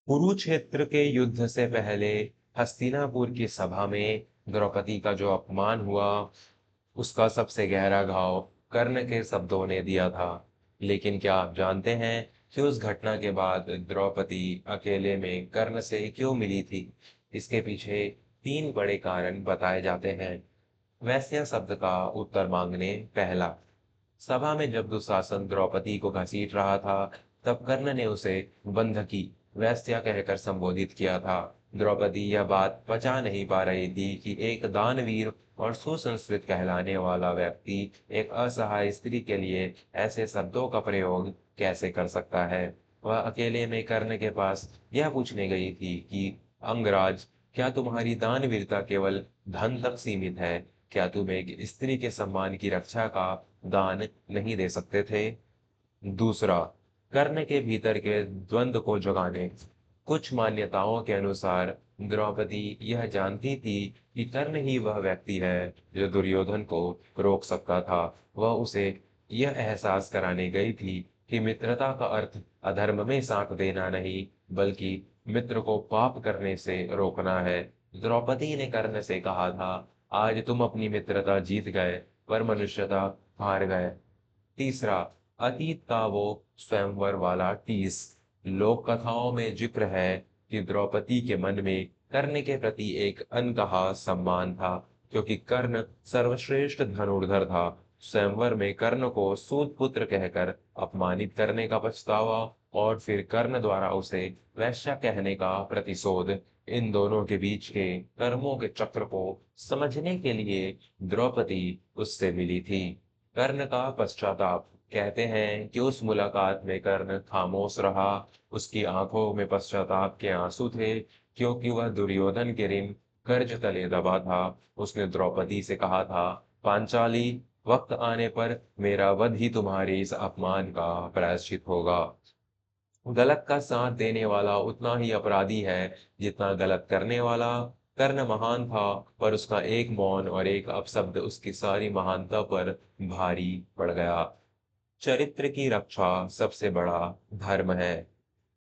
कुरुक्षेत्र के युद्ध से पहले हस्तिनापुर की सभा में द्रौपदी का जो अपमान हुआ, उसका सबसे गहरा घाव कर्ण के शब्दों ने दिया था। लेकिन क्या आप जानते हैं कि उस घटना के बाद द्रौपदी अकेले में कर्ण से क्यों मिली थी? इसके पीछे तीन बड़े कारण बताए जाते हैं। वैश्य शब्द का उत्तर मांगने पहला। सभा में जब दुशासन द्रौपदी को घसीट रहा था, तब कर्ण ने उसे बंधकी वेश्या कहकर संबोधित किया था। द्रौपदी यह बात पचा नहीं पा रही थी कि एक दानवीर और सुसंस्कृत कहलाने वाला व्यक्ति एक असहाय स्त्री के लिए ऐसे शब्दों का प्रयोग कैसे कर सकता है। वह अकेले में कर्ण के पास यह पूछने गई थी कि अंगराज, क्या तुम्हारी दानवीरता केवल धन तक सीमित है? क्या तुम एक स्त्री के सम्मान की रक्षा का दान नहीं दे सकते थे? दूसरा, कर्ण के भीतर के द्वंद्व को जगाने। कुछ मान्यताओं के अनुसार द्रौपदी यह जानती थी कि कर्ण ही वह व्यक्ति है जो दुर्योधन को रोक सकता था। वह उसे यह एहसास कराने गई थी कि मित्रता का अर्थ अधर्म में साथ देना नहीं, बल्कि मित्र को पाप करने से रोकना है। द्रौपदी ने कर्ण से कहा था, आज तुम अपनी मित्रता जीत गए, पर मनुष्यता हार गए। तीसरा, अतीत का वो स्वयंवर वाला टीस। लोक कथाओं में जिक्र है कि द्रौपदी के मन में कर्ण के प्रति एक अनकहा सम्मान था, क्योंकि कर्ण सर्वश्रेष्ठ धनुर्धर था। स्वयंवर में कर्ण को सूत पुत्र कहकर अपमानित करने का पछतावा और फिर कर्ण द्वारा उसे वैश्या कहने का प्रतिशोध, इन दोनों के बीच के कर्मों के चक्र को समझने के लिए द्रौपदी उससे मिली थी। कर्ण का पश्चाताप। कहते हैं कि उस मुलाकात में कर्ण खामोश रहा। उसकी आंखों में पश्चाताप के आंसू थे, क्योंकि वह दुर्योधन के ऋण कर्ज तले दबा था। उसने द्रौपदी से कहा था, पांचाली, वक्त आने पर मेरा वध ही तुम्हारे इस अपमान का प्रायश्चित होगा। गलत का साथ देने वाला उतना ही अपराधी है जितना गलत करने वाला। कर्ण महान था, पर उसका एक मौन और एक अपशब्द उसकी सारी महानता पर भारी पड़ गया। चरित्र की रक्षा सबसे बड़ा धर्म है।